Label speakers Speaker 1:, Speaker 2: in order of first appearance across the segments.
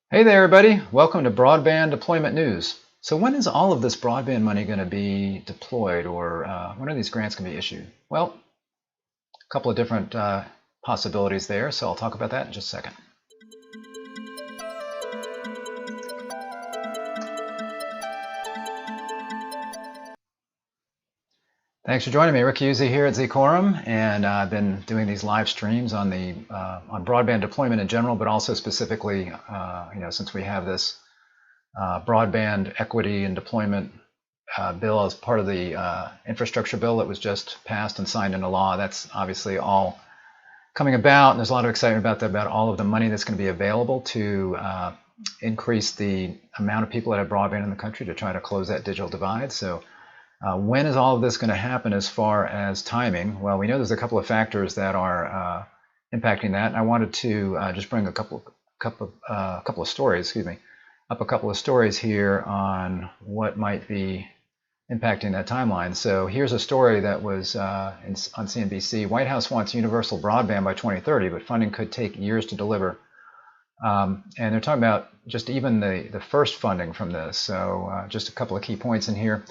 Speaker 1: Hey there, everybody. Welcome to Broadband Deployment News. So when is all of this broadband money going to be deployed, or when are these grants going to be issued? Well, a couple of different possibilities there, so I'll talk about that in just a second. Thanks for joining me. Rick Uzzi here at Zcorum, and I've been doing these live streams on broadband deployment in general, but also specifically, since we have this broadband equity and deployment bill as part of the infrastructure bill that was just passed and signed into law. That's obviously all coming about, and there's a lot of excitement about that, about all of the money that's going to be available to increase the amount of people that have broadband in the country to try to close that digital divide. So when is all of this going to happen as far as timing? Well, we know there's a couple of factors that are impacting that, and I wanted to just bring a couple of stories, up a couple of stories here on what might be impacting that timeline. So here's a story that was on CNBC. White House wants universal broadband by 2030, but funding could take years to deliver. And they're talking about just even the first funding from this. So just a couple of key points in here.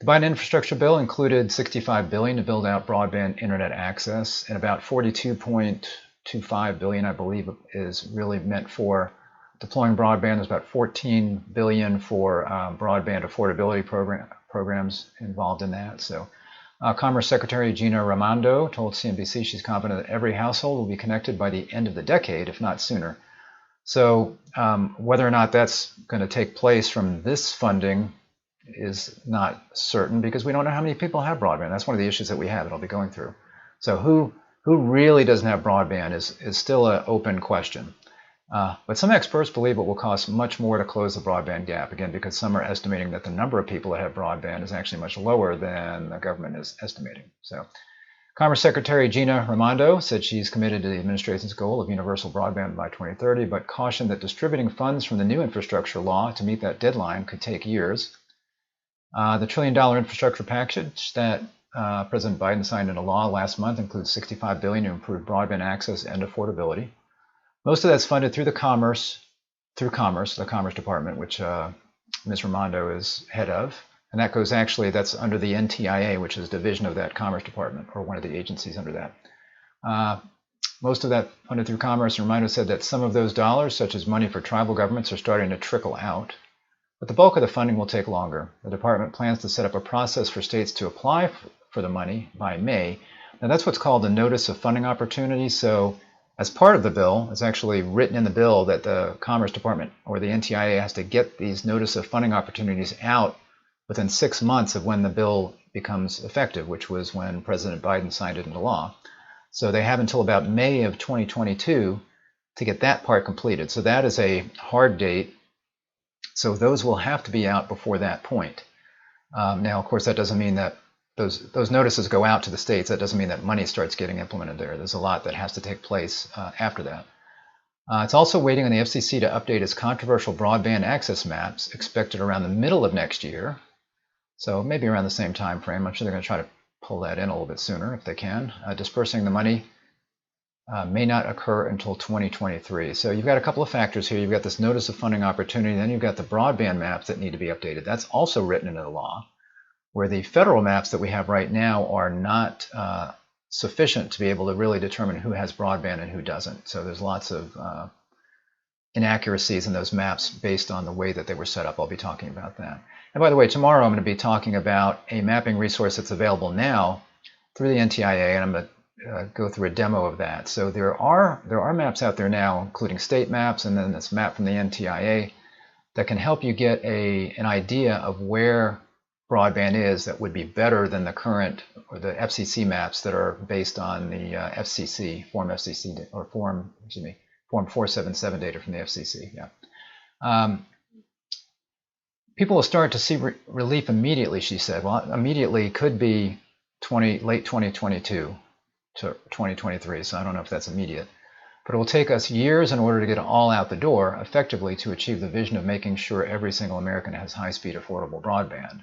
Speaker 1: The Biden infrastructure bill included $65 billion to build out broadband internet access, and about $42.25 billion, I believe, is really meant for deploying broadband. There's about $14 billion for broadband affordability programs involved in that. So Commerce Secretary Gina Raimondo told CNBC she's confident that every household will be connected by the end of the decade, if not sooner. So whether or not that's going to take place from this funding is not certain, because we don't know how many people have broadband. That's one of the issues that we have that I'll be going through. So who really doesn't have broadband is still an open question. But some experts believe it will cost much more to close the broadband gap, again, because some are estimating that the number of people that have broadband is actually much lower than the government is estimating. So Commerce Secretary Gina Raimondo said she's committed to the administration's goal of universal broadband by 2030, but cautioned that distributing funds from the new infrastructure law to meet that deadline could take years. The $1 trillion infrastructure package that President Biden signed into law last month includes $65 billion to improve broadband access and affordability. Most of that's funded through the Commerce Department, which Ms. Raimondo is head of, and that goes that's under the NTIA, which is a division of that Commerce Department, or one of the agencies under that. Most of that funded through Commerce. Raimondo said that some of those dollars, such as money for tribal governments, are starting to trickle out. But the bulk of the funding will take longer. The department plans to set up a process for states to apply for the money by May. Now that's what's called a Notice of Funding Opportunity. So as part of the bill, it's actually written in the bill that the Commerce Department or the NTIA has to get these Notice of Funding Opportunities out within 6 months of when the bill becomes effective, which was when President Biden signed it into law. So they have until about May of 2022 to get that part completed. So that is a hard date. So those will have to be out before that point. Now, of course, that doesn't mean that those notices go out to the states. That doesn't mean that money starts getting implemented there. There's a lot that has to take place after that. It's also waiting on the FCC to update its controversial broadband access maps, expected around the middle of next year. So maybe around the same time frame. I'm sure they're going to try to pull that in a little bit sooner if they can. Dispersing the money may not occur until 2023. So you've got a couple of factors here. You've got this Notice of Funding Opportunity, then you've got the broadband maps that need to be updated. That's also written into the law, where the federal maps that we have right now are not sufficient to be able to really determine who has broadband and who doesn't. So there's lots of inaccuracies in those maps based on the way that they were set up. I'll be talking about that. And by the way, tomorrow I'm going to be talking about a mapping resource that's available now through the NTIA, and I'm going to go through a demo of that. So there are maps out there now, including state maps, and then this map from the NTIA that can help you get an idea of where broadband is that would be better than the current or the FCC maps that are based on the Form 477 data from the FCC. Yeah. People will start to see relief immediately, she said. Well, immediately could be late 2022 to 2023, so I don't know if that's immediate. But it will take us years in order to get it all out the door effectively to achieve the vision of making sure every single American has high-speed, affordable broadband.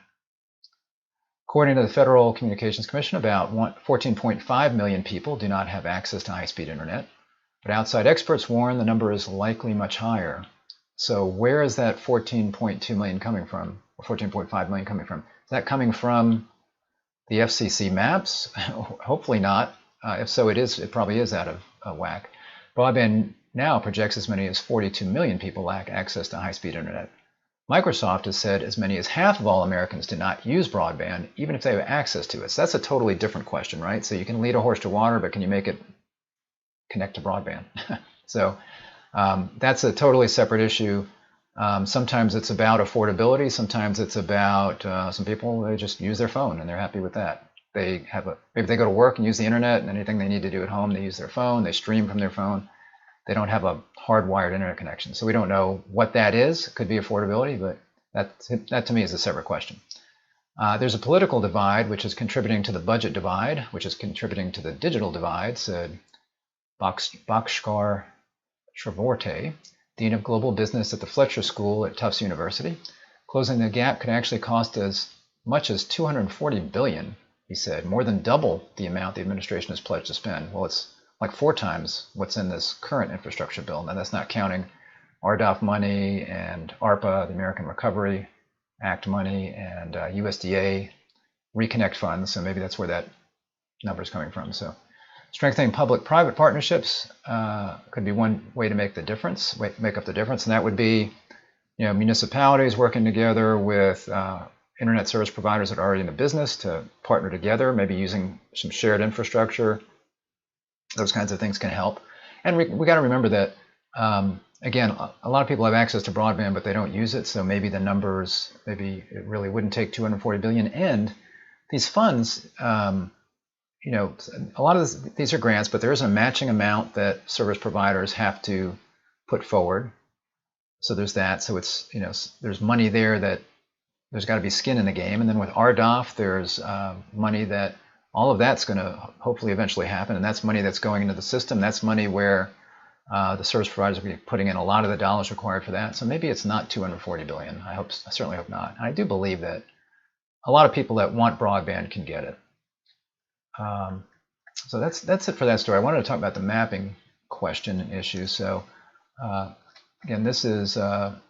Speaker 1: According to the Federal Communications Commission, about 14.5 million people do not have access to high-speed internet, but outside experts warn the number is likely much higher. So where is that 14.2 million coming from, or 14.5 million coming from? Is that coming from the FCC maps? Hopefully not. If so, it probably is out of whack. Broadband now projects as many as 42 million people lack access to high-speed internet. Microsoft has said as many as half of all Americans do not use broadband, even if they have access to it. So that's a totally different question, right? So you can lead a horse to water, but can you make it connect to broadband? So that's a totally separate issue. Sometimes it's about affordability. Sometimes it's about some people, they just use their phone and they're happy with that. Maybe they go to work and use the internet, and anything they need to do at home, they use their phone, they stream from their phone. They don't have a hardwired internet connection. So we don't know what that is. It could be affordability, but that to me is a separate question. There's a political divide, which is contributing to the budget divide, which is contributing to the digital divide, said Bhaskar Srivorte, Dean of Global Business at the Fletcher School at Tufts University. Closing the gap could actually cost as much as $240 billion, he said, more than double the amount the administration has pledged to spend. Well, it's like 4 times what's in this current infrastructure bill. Now, that's not counting RDOF money and ARPA, the American Recovery Act money, and USDA Reconnect funds. So maybe that's where that number is coming from. So strengthening public-private partnerships could be one way to make the difference, make up the difference, and that would be, municipalities working together with internet service providers that are already in the business to partner together, maybe using some shared infrastructure. Those kinds of things can help. And we got to remember that, again, a lot of people have access to broadband, but they don't use it. So maybe the numbers, maybe it really wouldn't take $240 billion. And these funds, a lot of these are grants, but there is a matching amount that service providers have to put forward. So there's that. So it's, there's money there that there's got to be skin in the game. And then with RDOF, there's money that all of that's going to hopefully eventually happen, and that's money that's going into the system. That's money where the service providers will be putting in a lot of the dollars required for that. So maybe it's not $240 billion. I certainly hope not. And I do believe that a lot of people that want broadband can get it. So that's it for that story. I wanted to talk about the mapping question and issue. So again, this is a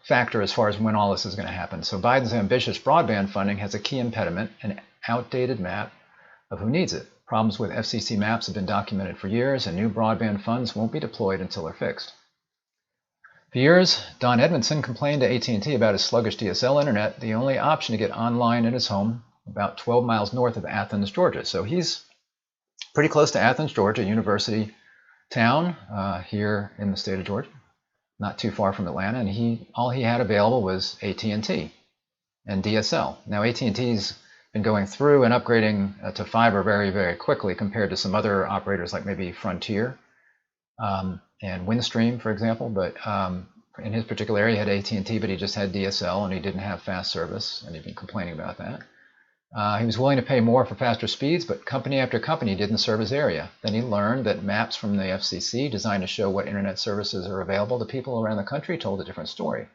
Speaker 1: factor as far as when all this is going to happen. So Biden's ambitious broadband funding has a key impediment, an outdated map of who needs it. Problems with FCC maps have been documented for years, and new broadband funds won't be deployed until they're fixed. For years, Don Edmondson complained to AT&T about his sluggish DSL internet, the only option to get online in his home, about 12 miles north of Athens, Georgia. So he's pretty close to Athens, Georgia, university town here in the state of Georgia, not too far from Atlanta, and all he had available was AT&T and DSL. Now AT&T's been going through and upgrading to fiber very, very quickly compared to some other operators like maybe Frontier and Windstream, for example. But in his particular area, he had AT&T, but he just had DSL, and he didn't have fast service, and he'd been complaining about that. He was willing to pay more for faster speeds, but company after company didn't serve his area. Then he learned that maps from the FCC designed to show what internet services are available to people around the country told a different story.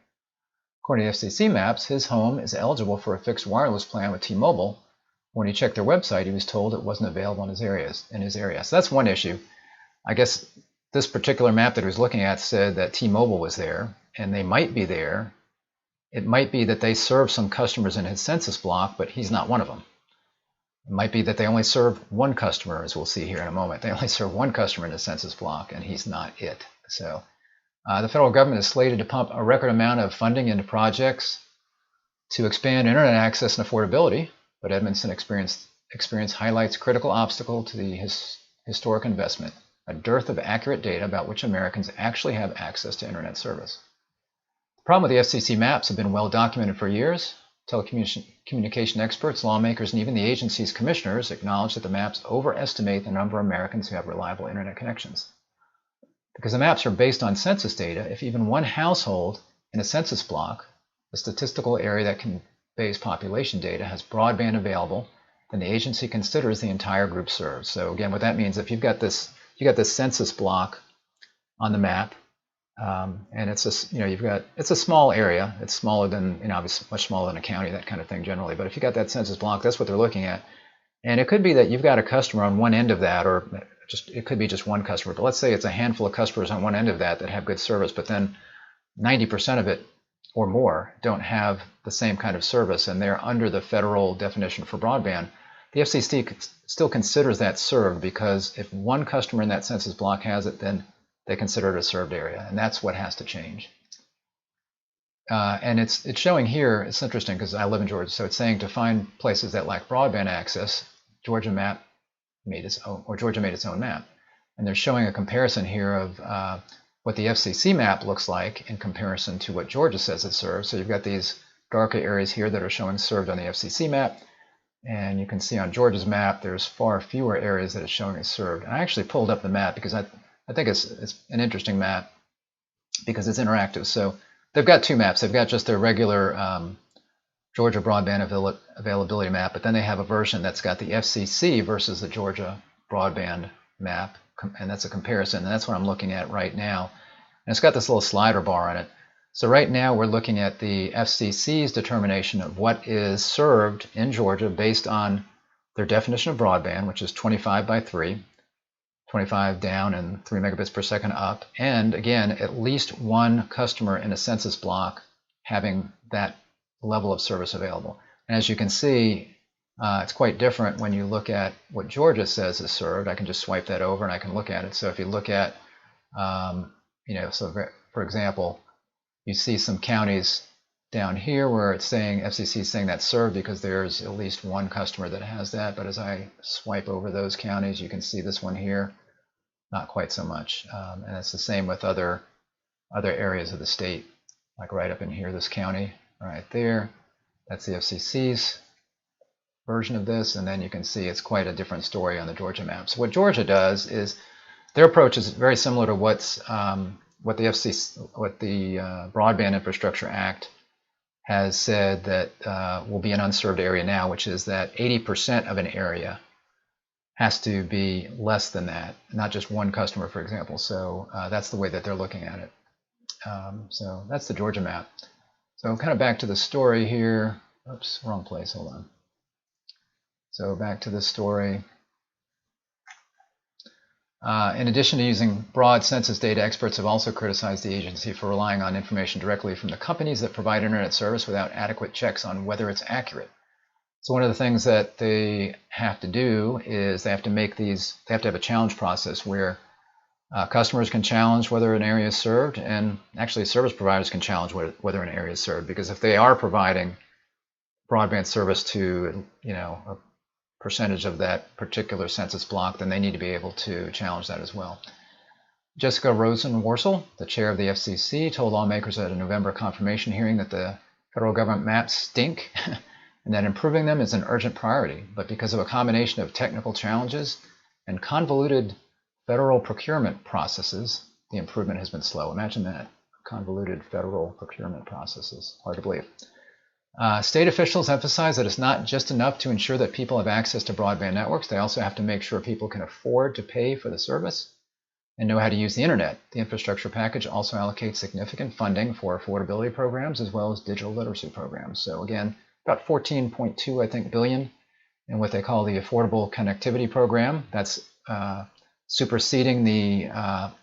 Speaker 1: According to FCC maps, his home is eligible for a fixed wireless plan with T-Mobile. When he checked their website, he was told it wasn't available in his area. So that's one issue. I guess this particular map that he was looking at said that T-Mobile was there, and they might be there. It might be that they serve some customers in his census block, but he's not one of them. It might be that they only serve one customer, as we'll see here in a moment. They only serve one customer in the census block, and he's not it. So the federal government is slated to pump a record amount of funding into projects to expand internet access and affordability, but Edmondson experience highlights critical obstacle to the historic investment, a dearth of accurate data about which Americans actually have access to internet service. The problem with the FCC maps have been well documented for years. Telecommunication experts, lawmakers, and even the agency's commissioners acknowledge that the maps overestimate the number of Americans who have reliable internet connections. Because the maps are based on census data, if even one household in a census block, a statistical area that conveys population data, has broadband available, then the agency considers the entire group served. So again, what that means, if you've got this census block on the map, and it's a small area. It's smaller than, obviously much smaller than a county, that kind of thing generally. But if you got that census block, that's what they're looking at. And it could be that you've got a customer on one end of that, or it could be just one customer, but let's say it's a handful of customers on one end of that have good service, but then 90% of it or more don't have the same kind of service, and they're under the federal definition for broadband. The FCC still considers that served, because if one customer in that census block has it, then they consider it a served area, and that's what has to change. And it's showing here, it's interesting because I live in Georgia, so it's saying to find places that lack broadband access, Georgia made its own map. And they're showing a comparison here of what the FCC map looks like in comparison to what Georgia says it serves. So you've got these darker areas here that are showing served on the FCC map, and you can see on Georgia's map there's far fewer areas that it's showing as served. And I actually pulled up the map because I think it's an interesting map because it's interactive. So they've got two maps. They've got just their regular Georgia broadband availability map, but then they have a version that's got the FCC versus the Georgia broadband map, and that's a comparison, and that's what I'm looking at right now. And it's got this little slider bar on it. So right now we're looking at the FCC's determination of what is served in Georgia based on their definition of broadband, which is 25 by 3, 25 down and 3 megabits per second up, and again, at least one customer in a census block having that level of service available. And as you can see, it's quite different when you look at what Georgia says is served. I can just swipe that over and I can look at it. So if you look at, so for example, you see some counties down here where it's saying, FCC is saying that's served because there's at least one customer that has that. But as I swipe over those counties, you can see this one here, not quite so much. And it's the same with other areas of the state, like right up in here, this county right there. That's the FCC's version of this, and then you can see it's quite a different story on the Georgia map. So what Georgia does is their approach is very similar to what the Broadband Infrastructure Act has said that will be an unserved area now, which is that 80% of an area has to be less than that, not just one customer, for example. So that's the way that they're looking at it. So that's the Georgia map. So kind of back to the story here. Oops, wrong place, hold on. So back to the story. In addition to using broad census data, experts have also criticized the agency for relying on information directly from the companies that provide internet service without adequate checks on whether it's accurate. So one of the things that they have to do is they have to have a challenge process where customers can challenge whether an area is served, and actually service providers can challenge whether an area is served, because if they are providing broadband service to a percentage of that particular census block, then they need to be able to challenge that as well. Jessica Rosen-Worcel, the chair of the FCC, told lawmakers at a November confirmation hearing that the federal government maps stink and that improving them is an urgent priority, but because of a combination of technical challenges and convoluted federal procurement processes, the improvement has been slow. Imagine that, convoluted federal procurement processes, hard to believe. State officials emphasize that it's not just enough to ensure that people have access to broadband networks. They also have to make sure people can afford to pay for the service and know how to use the internet. The infrastructure package also allocates significant funding for affordability programs as well as digital literacy programs. So again, about 14.2, I think, billion in what they call the Affordable Connectivity Program. That's superseding the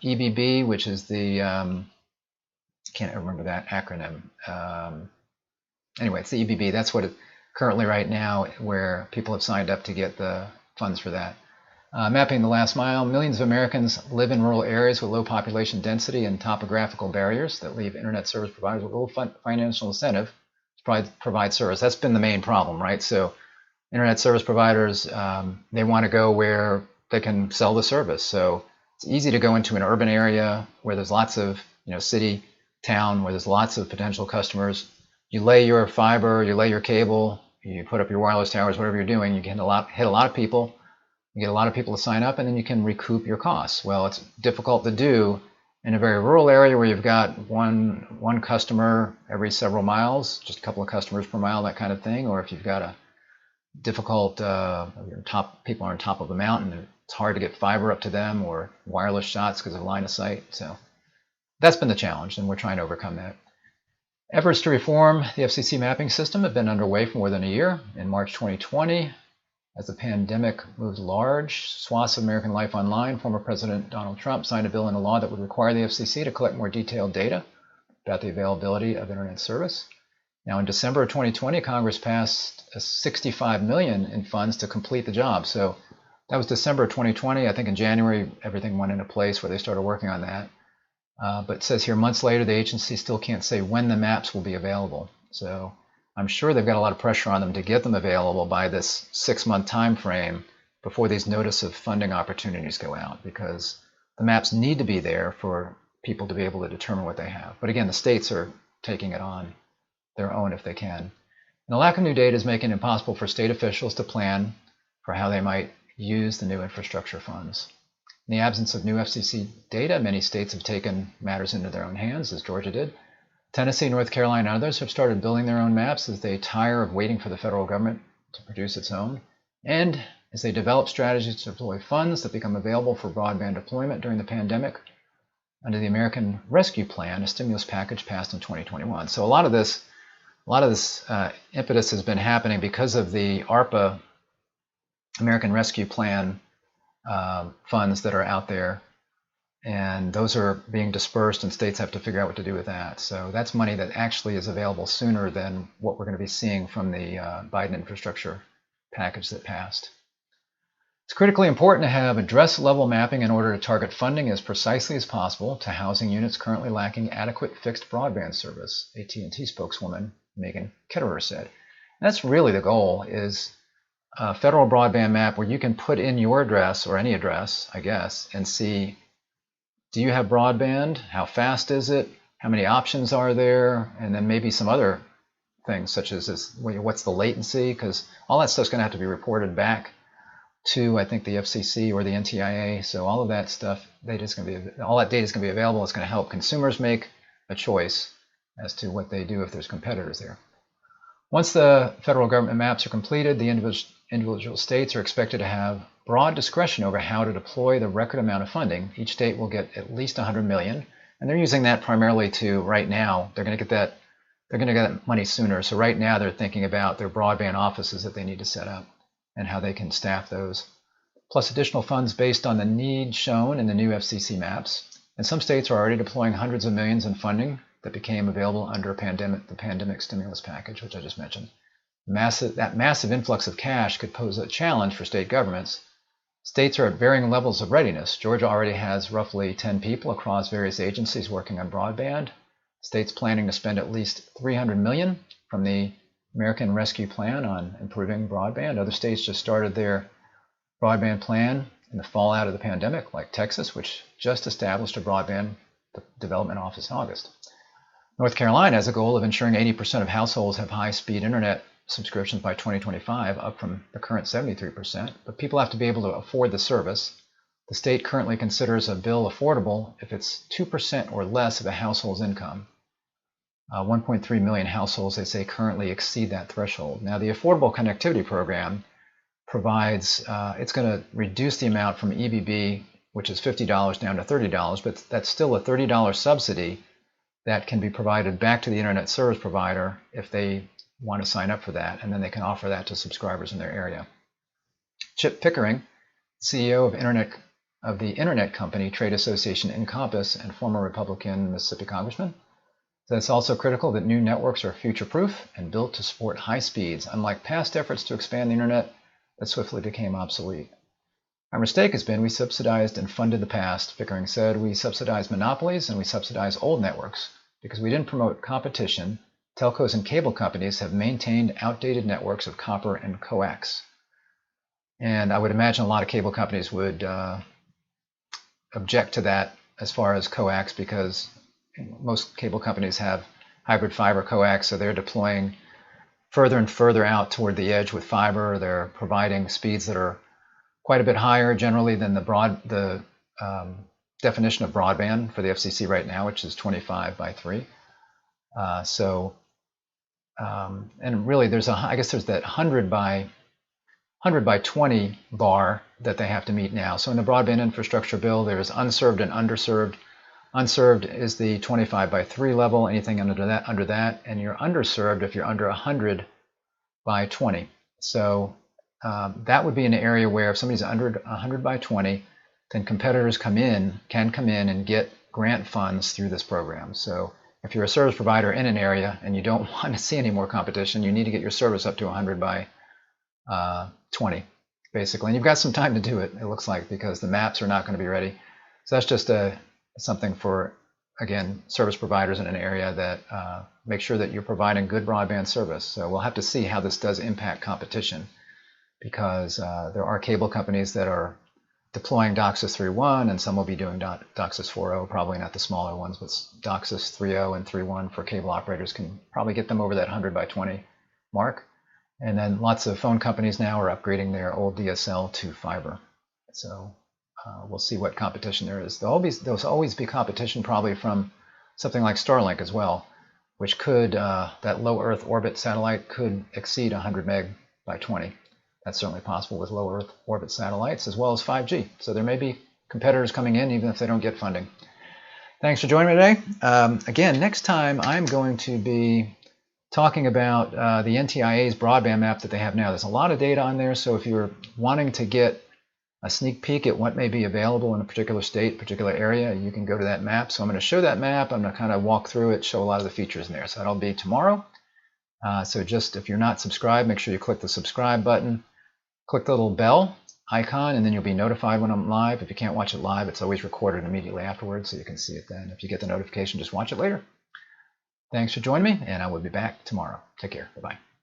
Speaker 1: EBB, which is the, can't remember that acronym. Anyway, it's the EBB. That's what it currently right now, where people have signed up to get the funds for that. Mapping the last mile. Millions of Americans live in rural areas with low population density and topographical barriers that leave internet service providers with little financial incentive to provide service. That's been the main problem, right? So internet service providers, they want to go where they can sell the service. So it's easy to go into an urban area where there's lots of, city, town, where there's lots of potential customers. You lay your fiber, you lay your cable, you put up your wireless towers, whatever you're doing, you can hit a lot of people, you get a lot of people to sign up, and then you can recoup your costs. Well, it's difficult to do in a very rural area where you've got one customer every several miles, just a couple of customers per mile, that kind of thing. Or if you've got a difficult, people are on top of a mountain, it's hard to get fiber up to them, or wireless shots because of line of sight. So that's been the challenge, and we're trying to overcome that. Efforts to reform the FCC mapping system have been underway for more than a year. In March 2020, As the pandemic moved large swaths of American life online, former President Donald Trump signed a bill into law that would require the FCC to collect more detailed data about the availability of internet service. Now, in December of 2020, Congress passed $65 million in funds to complete the job. So that was December of 2020. I think in January, everything went into place where they started working on that. But it says here, months later, the agency still can't say when the maps will be available. So I'm sure they've got a lot of pressure on them to get them available by this 6-month time frame before these notice of funding opportunities go out, because the maps need to be there for people to be able to determine what they have. But again, the states are taking it on their own if they can. And the lack of new data is making it impossible for state officials to plan for how they might use the new infrastructure funds. In the absence of new FCC data, many states have taken matters into their own hands, as Georgia did. Tennessee, North Carolina, and others have started building their own maps as they tire of waiting for the federal government to produce its own, and as they develop strategies to deploy funds that become available for broadband deployment during the pandemic under the American Rescue Plan, a stimulus package passed in 2021. So a lot of this impetus has been happening because of the ARPA, American Rescue Plan funds that are out there. And those are being dispersed, and states have to figure out what to do with that. So that's money that actually is available sooner than what we're going to be seeing from the Biden infrastructure package that passed. It's critically important to have address-level mapping in order to target funding as precisely as possible to housing units currently lacking adequate fixed broadband service, AT&T spokeswoman Megan Kitterer said. And that's really the goal, is a federal broadband map where you can put in your address, or any address, I guess, and see, do you have broadband? How fast is it? How many options are there? And then maybe some other things, such as what's the latency? Because all that stuff's going to have to be reported back to, I think, the FCC or the NTIA. So all of that stuff, all that data is going to be available. It's going to help consumers make a choice as to what they do if there's competitors there. Once the federal government maps are completed, the individual states are expected to have broad discretion over how to deploy the record amount of funding. Each state will get at least $100 million, and they're using that primarily to, right now, they're going to get that money sooner. So right now they're thinking about their broadband offices that they need to set up and how they can staff those, plus additional funds based on the need shown in the new FCC maps. And some states are already deploying hundreds of millions in funding that became available under the pandemic stimulus package, which I just mentioned. That massive influx of cash could pose a challenge for state governments. States are at varying levels of readiness. Georgia already has roughly 10 people across various agencies working on broadband. States planning to spend at least $300 million from the American Rescue Plan on improving broadband. Other states just started their broadband plan in the fallout of the pandemic, like Texas, which just established a broadband development office in August. North Carolina has a goal of ensuring 80% of households have high-speed internet subscriptions by 2025, up from the current 73%, but people have to be able to afford the service. The state currently considers a bill affordable if it's 2% or less of a household's income. 1.3 million households, they say, currently exceed that threshold. Now, the Affordable Connectivity Program provides, it's going to reduce the amount from EBB, which is $50 down to $30, but that's still a $30 subsidy that can be provided back to the internet service provider if they want to sign up for that, and then they can offer that to subscribers in their area. Chip Pickering, CEO of the Internet Company Trade Association Encompass and former Republican Mississippi Congressman, says it's also critical that new networks are future-proof and built to support high speeds, unlike past efforts to expand the internet that swiftly became obsolete. Our mistake has been we subsidized and funded the past, Pickering said. We subsidized monopolies and we subsidized old networks because we didn't promote competition. Telcos and cable companies have maintained outdated networks of copper and coax. And I would imagine a lot of cable companies would object to that as far as coax, because most cable companies have hybrid fiber coax, so they're deploying further and further out toward the edge with fiber. They're providing speeds that are quite a bit higher generally than the definition of broadband for the FCC right now, which is 25 by 3. And really, I guess there's that 100 by 20 bar that they have to meet now. So in the broadband infrastructure bill, there's unserved and underserved. Unserved is the 25 by 3 level, anything under that, and you're underserved if you're under 100 by 20. So that would be an area where if somebody's under 100 by 20, then competitors can come in and get grant funds through this program. So if you're a service provider in an area and you don't want to see any more competition, you need to get your service up to 100 by 20, basically. And you've got some time to do it, it looks like, because the maps are not going to be ready. So that's just something for, again, service providers in an area that make sure that you're providing good broadband service. So we'll have to see how this does impact competition, because there are cable companies that are deploying DOCSIS 3.1, and some will be doing DOCSIS 4.0, probably not the smaller ones, but DOCSIS 3.0 and 3.1 for cable operators can probably get them over that 100 by 20 mark. And then lots of phone companies now are upgrading their old DSL to fiber. So we'll see what competition there is. There'll always be competition probably from something like Starlink as well, which could, that low Earth orbit satellite could exceed 100 meg by 20. That's certainly possible with low Earth orbit satellites as well as 5G. So there may be competitors coming in even if they don't get funding. Thanks for joining me today. Again, next time I'm going to be talking about the NTIA's broadband map that they have now. There's a lot of data on there, so if you're wanting to get a sneak peek at what may be available in a particular state, particular area, you can go to that map. So I'm going to show that map. I'm going to kind of walk through it, show a lot of the features in there. So that'll be tomorrow. So just if you're not subscribed, make sure you click the subscribe button. Click the little bell icon, and then you'll be notified when I'm live. If you can't watch it live, it's always recorded immediately afterwards, so you can see it then. If you get the notification, just watch it later. Thanks for joining me, and I will be back tomorrow. Take care. Bye-bye.